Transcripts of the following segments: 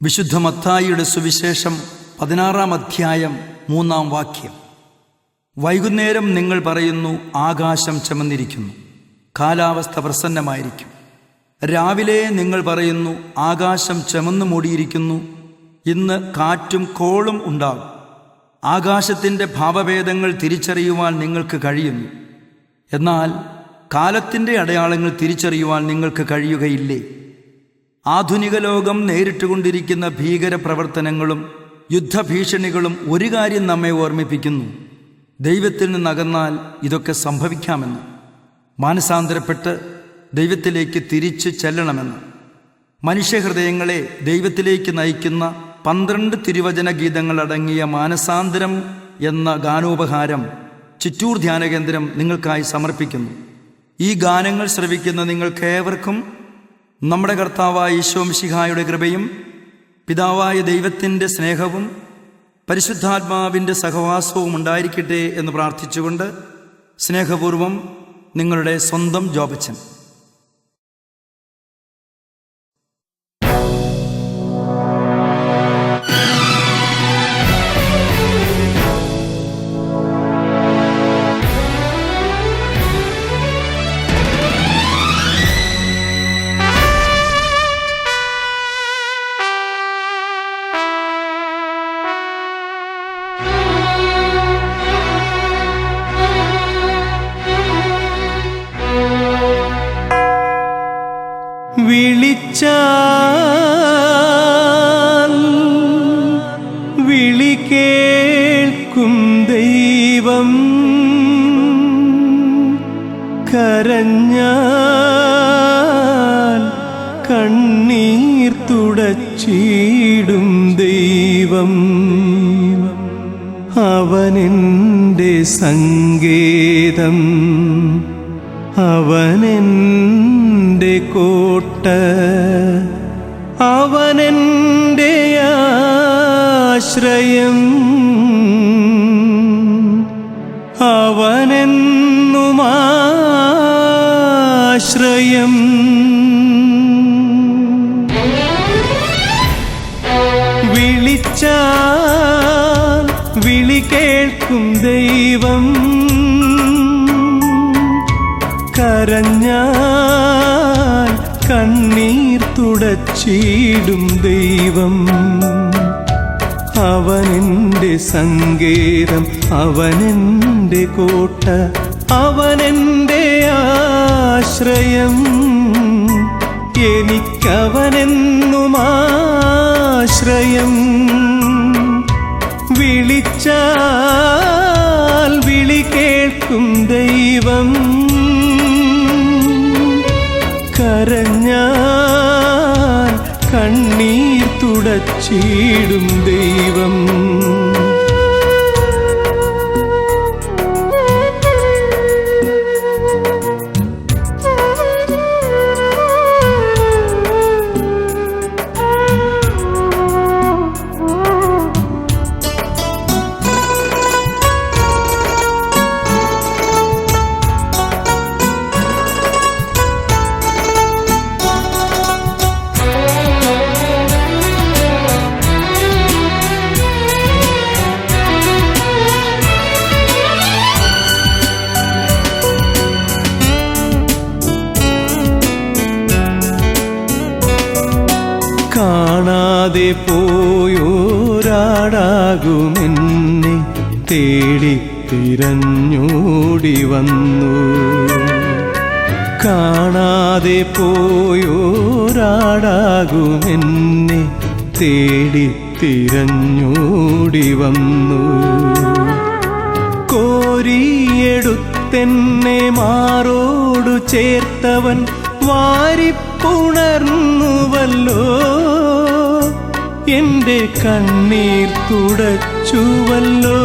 വിശുദ്ധ മത്തായിയുടെ സുവിശേഷം 16-ാം അധ്യായം 3-ാം വാക്യം. വൈകുന്നേരം നിങ്ങൾ പറയുന്നു, ആകാശം ചമന്നിരിക്കുന്നു, കാലാവസ്ഥ പ്രസന്നമായിരിക്കും. രാവിലെ നിങ്ങൾ പറയുന്നു, ആകാശം ചമന്നു മൂടിയിരിക്കുന്നു, ഇന്ന് കാറ്റും കോളും ഉണ്ടാകും. ആകാശത്തിൻ്റെ ഭാവഭേദങ്ങൾ തിരിച്ചറിയുവാൻ നിങ്ങൾക്ക് കഴിയുന്നു. എന്നാൽ കാലത്തിൻ്റെ അടയാളങ്ങൾ തിരിച്ചറിയുവാൻ നിങ്ങൾക്ക് കഴിയുകയില്ലേ? ആധുനിക ലോകം നേരിട്ടുകൊണ്ടിരിക്കുന്ന ഭീകര പ്രവർത്തനങ്ങളും യുദ്ധഭീഷണികളും ഒരു കാര്യം നമ്മെ ഓർമ്മിപ്പിക്കുന്നു: ദൈവത്തിൽ നിന്നകന്നാൽ ഇതൊക്കെ സംഭവിക്കാമെന്ന്. മാനസാന്തരപ്പെട്ട് ദൈവത്തിലേക്ക് തിരിച്ചു ചെല്ലണമെന്ന്. മനുഷ്യഹൃദയങ്ങളെ ദൈവത്തിലേക്ക് നയിക്കുന്ന 12 തിരുവചന ഗീതങ്ങളടങ്ങിയ മാനസാന്തരം എന്ന ഗാനോപഹാരം ചിറ്റൂർ ധ്യാനകേന്ദ്രം നിങ്ങൾക്കായി സമർപ്പിക്കുന്നു. ഈ ഗാനങ്ങൾ ശ്രവിക്കുന്ന നിങ്ങൾക്കേവർക്കും നമ്മുടെ കർത്താവായ ഈശോ മിശിഹായുടെ കൃപയും പിതാവായ ദൈവത്തിൻ്റെ സ്നേഹവും പരിശുദ്ധാത്മാവിൻ്റെ സഹവാസവും ഉണ്ടായിരിക്കട്ടെ എന്ന് പ്രാർത്ഥിച്ചുകൊണ്ട് സ്നേഹപൂർവം നിങ്ങളുടെ സ്വന്തം ജോബച്ചൻ. വിളിച്ചാൽ വിളി കേൾക്കും ദൈവം, കരഞ്ഞാൽ കണ്ണീർ തുടച്ചിടും ദൈവം. അവനെൻ്റെ സങ്കേതം, അവനെൻ്റെ കോട്ട, അവനെൻ്റെ ആശ്രയം, അവനെന്നും ആശ്രയം. വിളിച്ചാൽ വിളി കേൾക്കും ദൈവം, കരഞ്ഞാൽ കണ്ണീർ തുടച്ചിടും ദൈവം. അവനെൻ്റെ സങ്കേതം, അവനെൻ്റെ കോട്ട, അവനെൻ്റെ ആശ്രയം, എനിക്കവനെന്നും ആശ്രയം. വിളിച്ചാൽ വിളി കേൾക്കും ദൈവം, കരഞ്ഞാൽ കണ്ണീർ തുടച്ചിടും ദൈവം. കാണാതെ പോയോരാടാകുമെന്നെ തേടി തിരഞ്ഞോടി വന്നു. കാണാതെ പോയോരാടാകുമെന്നെ തേടി തിരഞ്ഞോടി വന്നു. കോരിയെടുത്തെന്നെ മാറോടു ചേർത്തവൻ വാരിപ്പുണർന്നുവല്ലോ, എൻ്റെ കണ്ണീർ തുടച്ചുവല്ലോ.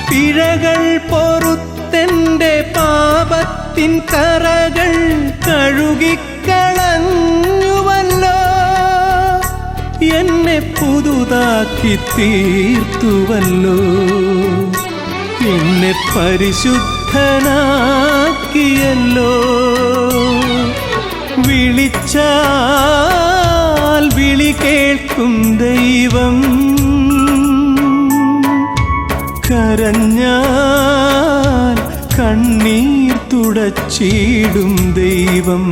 പിഴകൾ പൊറുത്തെൻ്റെ പാപത്തിൻ കറകൾ കഴുകിക്കളഞ്ഞുവല്ലോ, എന്നെ പുതുതാക്കി തീർത്തുവല്ലോ, എന്നെ പരിശുദ്ധനാക്കിയല്ലോ. വിളിച്ചാൽ കേൾക്കും ദൈവം, കരഞ്ഞാൽ കണ്ണീർ തുടച്ചിടും ദൈവം.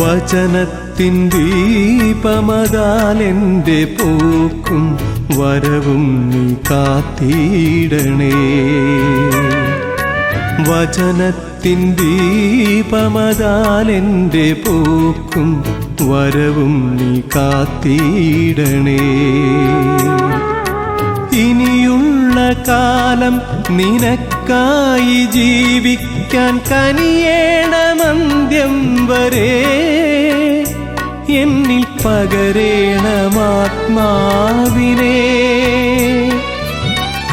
വചനത്തിൻ ദീപമതാൽ എൻ്റെ പോക്കും വരവും നീ കാത്തിടണേ. വചനത്തിൻ ദീപമതാൽ എൻ്റെ പോക്കും വരവും നീ കാത്തിടണേ. ഇനിയുള്ള കാലം നിനക്കായി ജീവിക്കാൻ കനിയേണമന്ത്യം വരെ എന്നിൽ പകരേണമാത്മാവിനെ.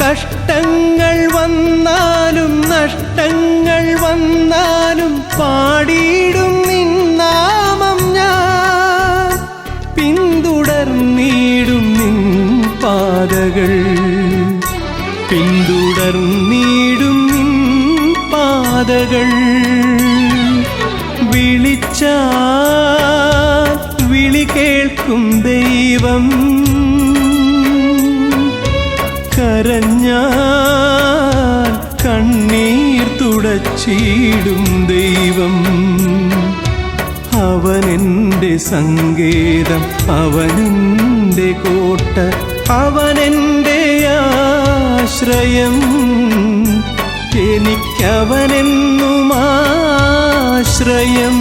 കഷ്ടങ്ങൾ വന്നാലും നഷ്ടങ്ങൾ വന്നാലും പാടിയിടും നിൻ നാമം ഞാൻ, പിന്തുടർന്നിടും നിൻ പാതകൾ, പിന്തുടർന്നിടും നിൻ പാതകൾ. വിളിച്ചാൽ വിളി കേൾക്കും ദൈവം, കരഞ്ഞാൽ കണ്ണീർ തുടച്ചിടും ദൈവം. അവനെൻ്റെ സങ്കേതം, അവനെൻ്റെ കോട്ട, അവനെൻ്റെ ആശ്രയം, എനിക്കവനെന്നും ആശ്രയം.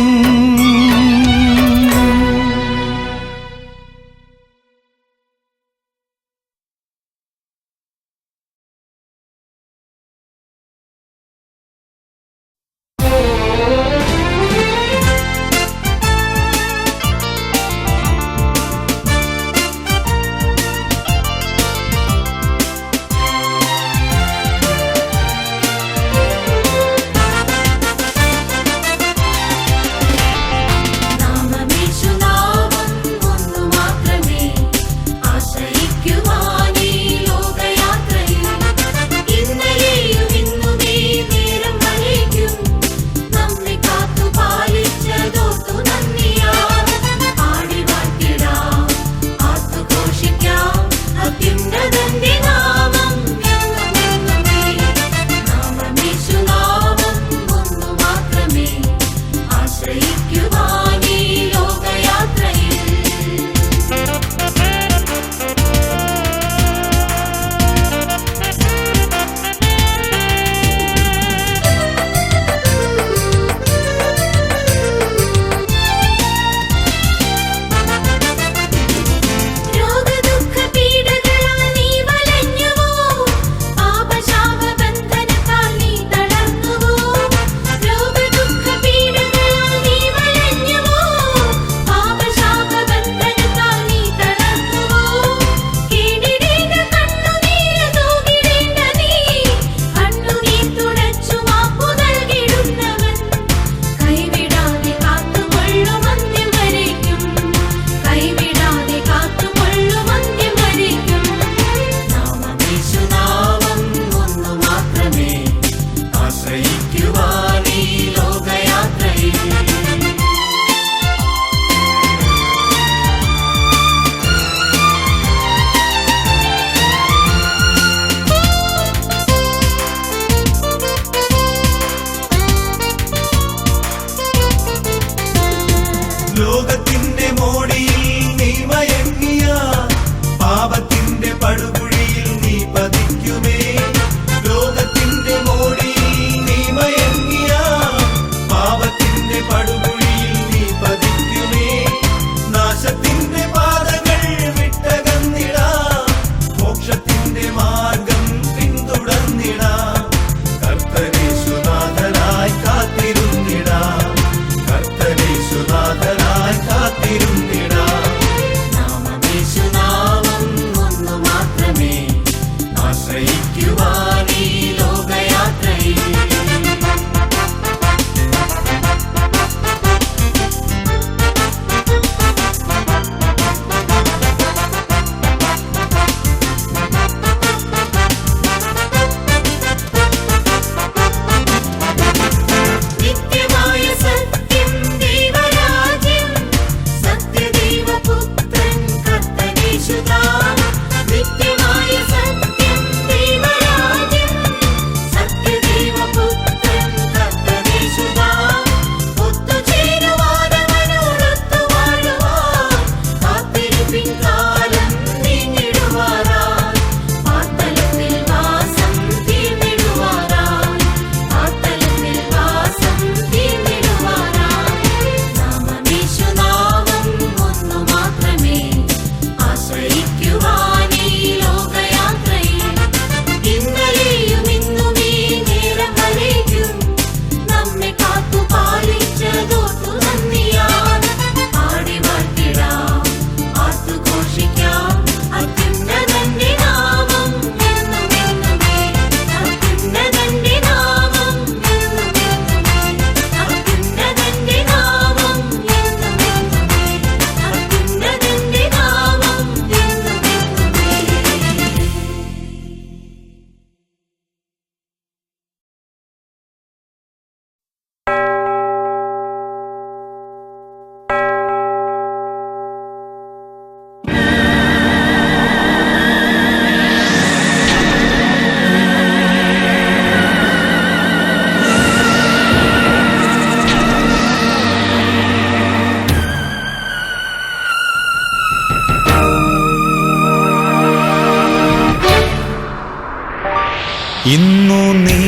ഇന്നു നീ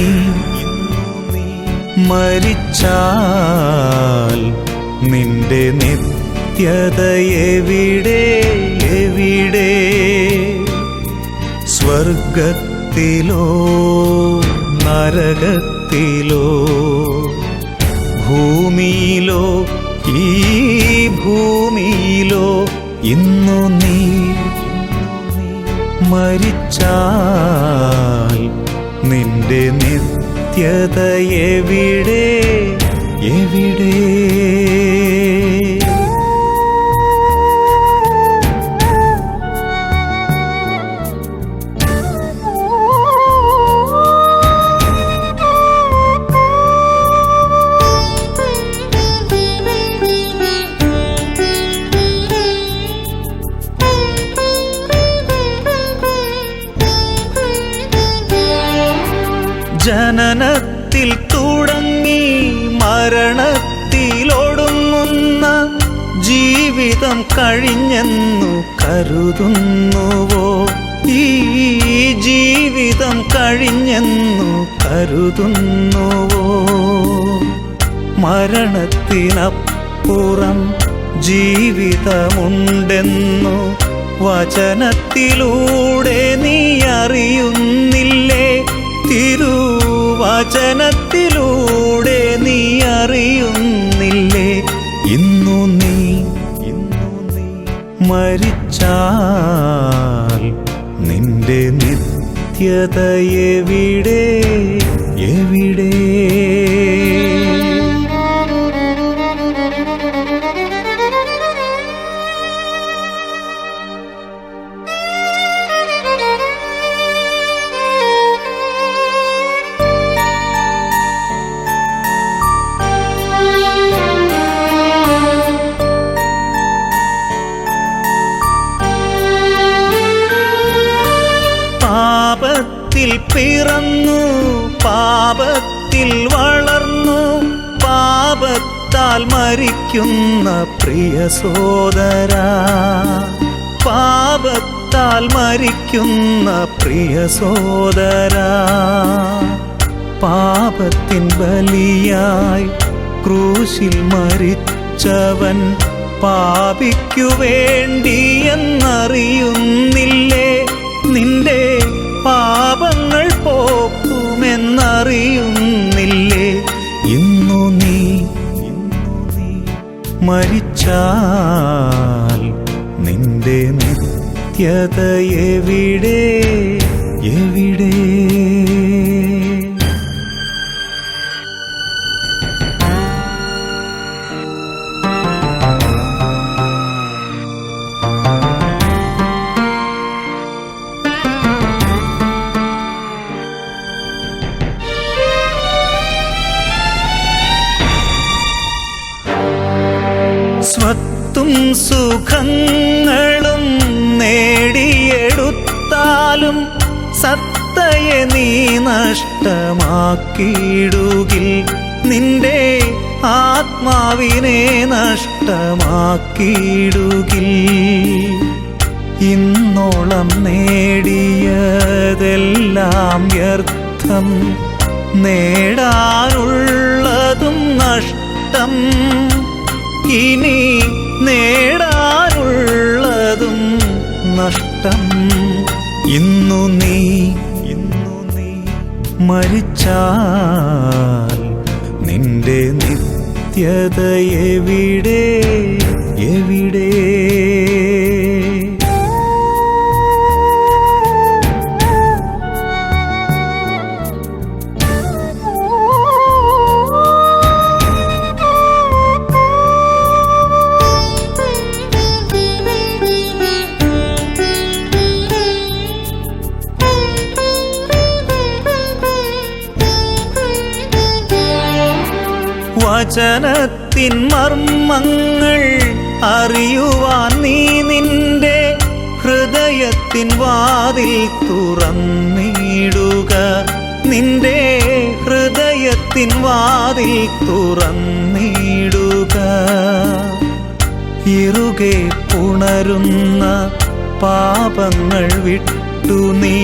മരിച്ചാൽ നിന്റെ നിത്യത എവിടെ എവിടെ? സ്വർഗത്തിലോ നരകത്തിലോ ഭൂമിയിലോ ഈ ഭൂമിയിലോ ഇന്നു നീ മരിച്ചാൽ നിന്റെ നിത്യത എവിടെ എവിടെ? ജനനത്തിൽ തുടങ്ങി മരണത്തിലൊടുങ്ങുന്ന ജീവിതം കഴിഞ്ഞെന്നു കരുതുന്നുവോ? ഈ ജീവിതം കഴിഞ്ഞെന്നു കരുതുന്നുവോ? മരണത്തിനപ്പുറം ജീവിതമുണ്ടെന്നു വചനത്തിലൂടെ നീ അറിയുന്നില്ലേ? തിരുവചനത്തിലൂടെ നീ അറിയുന്നില്ലേ? ഇന്നു നീ മരിച്ചാൽ നിന്റെ നിത്യത എവിടെ എവിടെ? പാപത്തിൽ പിറന്നു പാപത്തിൽ വളർന്നു പാപത്താൽ മരിക്കുന്ന പ്രിയ സോദരാ, പാപത്താൽ മരിക്കുന്ന പ്രിയ സോദരാ, പാപത്തിൻ ബലിയായി ക്രൂശിൽ മരിച്ചവൻ പാപിക്കു വേണ്ടിയെന്നറിയുന്നില്ലേ? നിന്റെ പാപങ്ങൾ പോക്കുമെന്നറിയുന്നില്ലേ? ഇന്നു നീ മരിച്ചാൽ നിന്റെ നിത്യത എവിടെ എവിടെ? സ്വത്തും സുഖങ്ങളും നേടിയെടുത്താലും സത്തയെ നീ നഷ്ടമാക്കിയിടുകിൽ, നിന്റെ ആത്മാവിനെ നഷ്ടമാക്കിയിടുകിൽ. ഇന്നോളം നേടിയതെല്ലാം വ്യർത്ഥം, നേടാനുള്ളതും നഷ്ടം, ഇനി നേടാനുള്ളതും നഷ്ടം. ഇന്നു നീ മരിച്ചാൽ നിന്റെ നിത്യത എവിടെ എവിടെ? വചനത്തിൻ മർമ്മങ്ങൾ അറിയുവാൻ നീ നിന്റെ ഹൃദയത്തിൻ വാതിൽ തുറന്നിടുക, നിന്റെ ഹൃദയത്തിൻ വാതിൽ തുറന്നിടുക. ഇറുകെ പുണരുന്ന പാപങ്ങൾ വിട്ടു നീ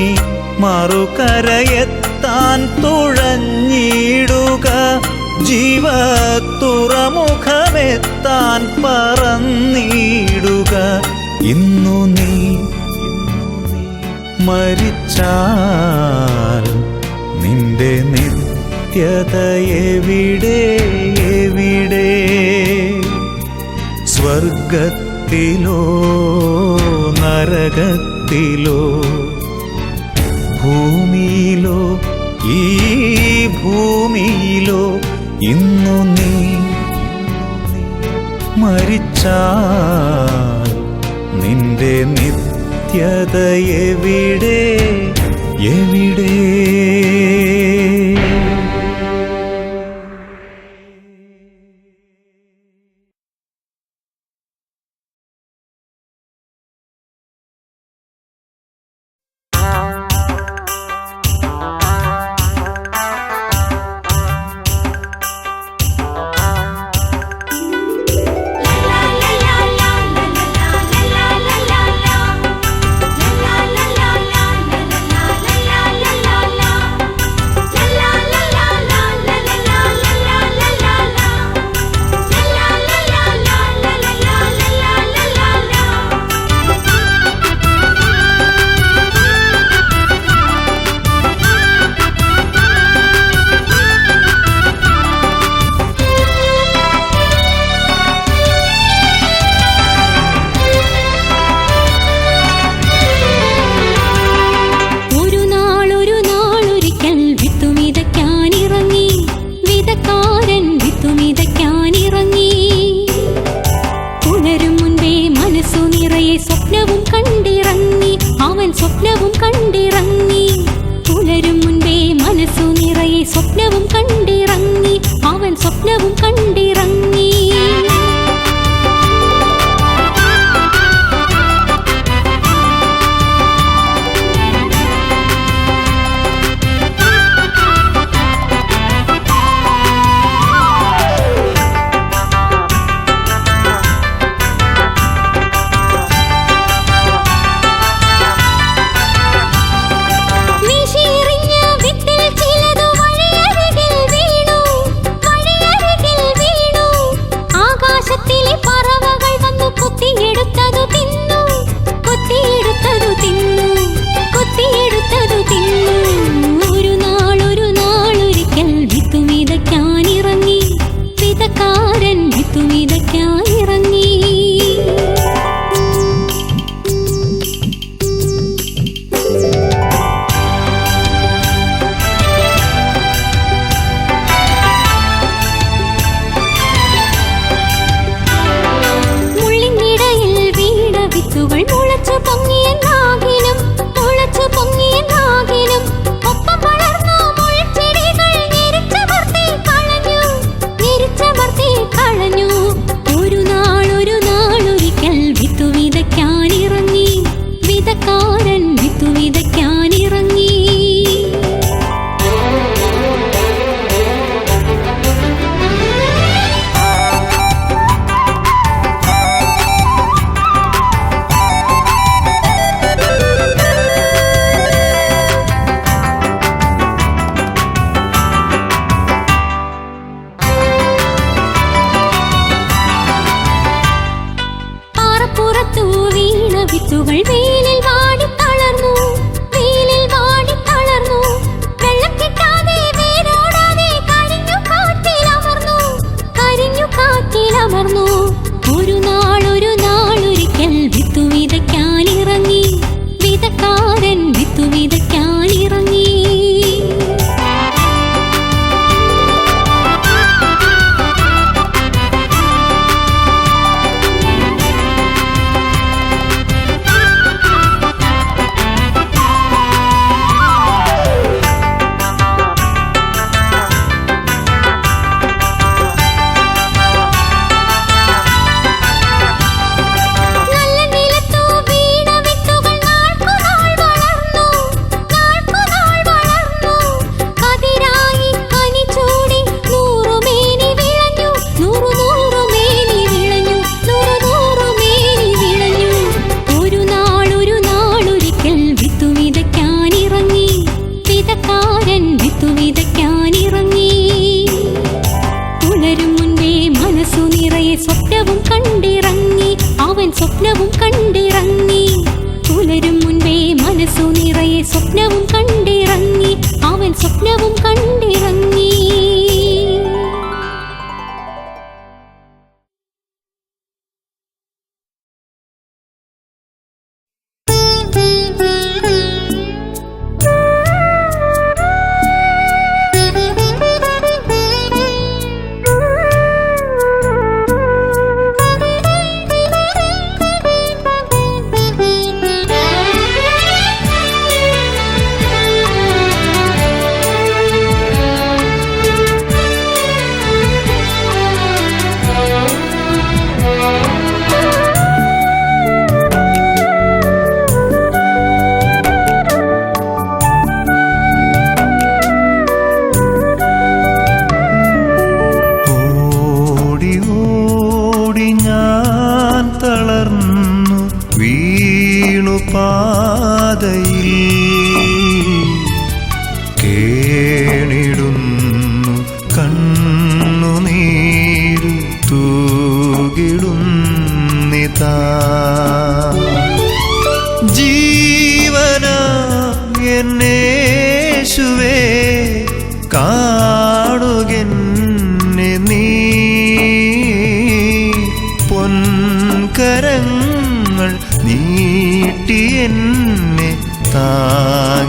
മറുകരയെത്തി എത്താൻ തുഴഞ്ഞിടുക, ജീവത്തുറമുഖമെത്താൻ പറന്നിടുക. ഇന്നു നീ മരിച്ചാൽ നിന്റെ നിത്യത എവിടെ എവിടെ? സ്വർഗത്തിലോ നരകത്തിലോ, ഭൂമിയിലോ ഈ ഭൂമിയിലോ, ഇന്നു നീ മരിച്ചാൽ നിന്റെ നിത്യത എവിടെ എവിടെ? വിത്തുകൾ വെയിലിൽ വാടി തളർന്നു, മനസ്സു നിറയെ സ്വപ്നവും കണ്ടിറങ്ങി, അവൻ സ്വപ്നവും കണ്ടിറങ്ങി. കേണിടുന്നു കണ്ണുനീരു തൂകിടുന്നിതാ. ജീവന എന്നേശുവേ കാണുകെന്നെ നീ, പൊൻകരങ്ങൾ നീട്ടിയെന്നെ താങ്ങിടേണമേ.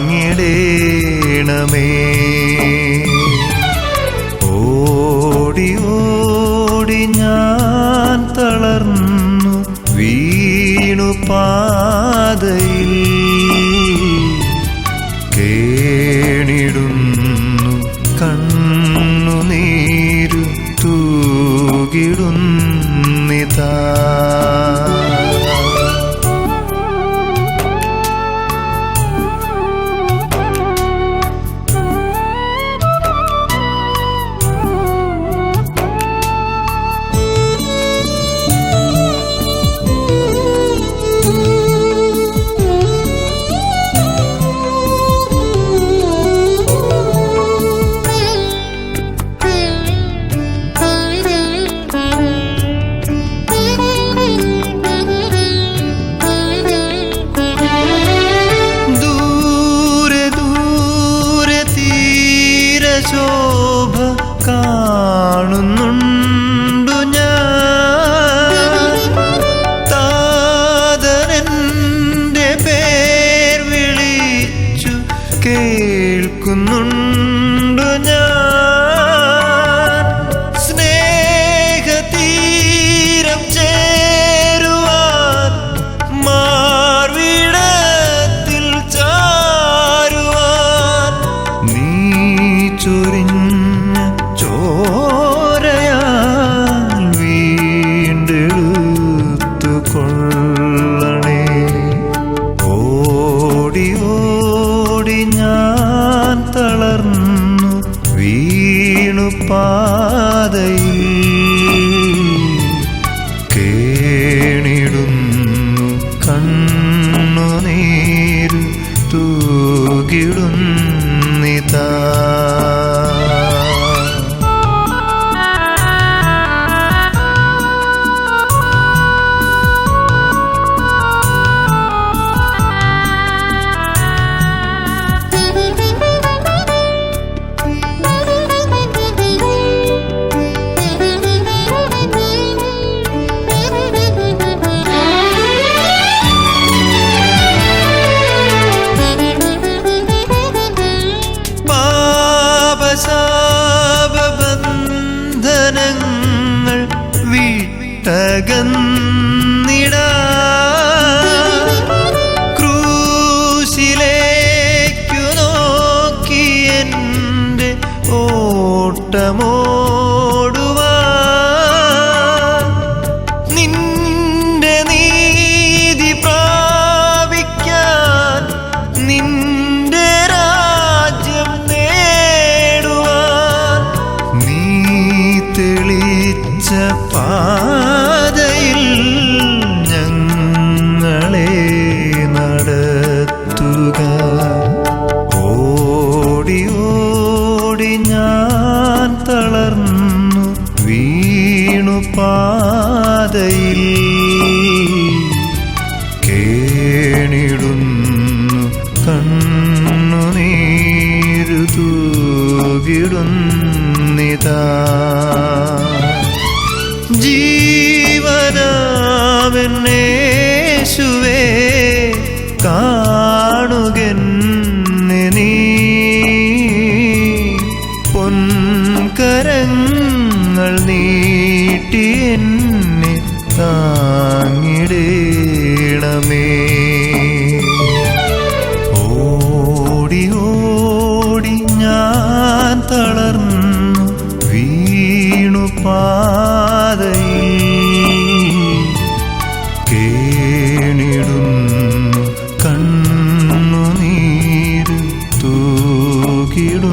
ഓടി ഓടി ഞാൻ തളർന്നു വീണു പാതയിൽ, കേണിടുന്നു കണ്ണുനീരു തൂകിടുന്നിതാ. ശോഭ കാണുന്നുണ്ടു ഞാൻ, താതനെന്റെ പേർ വിളിച്ചു കേൾക്കുന്നുണ്ടു ഞാൻ. സ്നേഹതീരം ചേരുവാൻ മാർവിടത്തിൽ ചാരുവാൻ നീ ചൊരിഞ്ഞ ചോരയാൽ വീണ്ടെടുത്തു കൊള്ളണേ. ഓടി ഓടി ഞാൻ തളർന്നു വീണു പാതയിൽ, കേണിടുന്നു കണ്ണുനീരു തൂകിടുന്നിതാ. പാപബന്ധനങ്ങൾ വിട്ടകന്നിടാ, ക്രൂശിലേക്കു നോക്കി എൻ്റെ ഓട്ടമോടുവാൻ, നിന്റെ നീതി പ്രാപിക്കാൻ നിന്റെ രാജ്യം നേടുവാൻ, നീ തെളിച്ച പാതയിൽ ഞങ്ങളെ നടത്തുക. ഓടി ഓടി ഞാൻ തളർന്നു വീണു പാതയിൽ, കേണിടുന്നു കാണുകെന്നെ നീ പൊൻകരങ്ങൾ നീട്ടി എന്നെ താങ്ങിടേണമേ. ഓടി ഓടി ഞാൻ തളർന്നു വീണു പാതയിൽ കേണിടുന്നു കണ്ണുനീര് തൂകിടുന്നിതാ.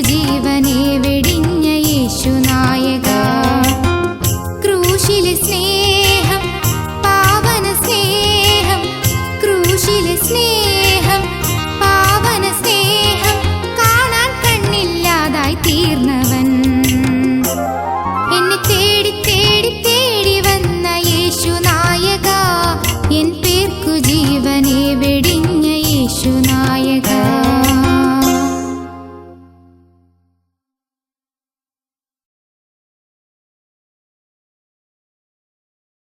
ജീവനെ വെടിഞ്ഞ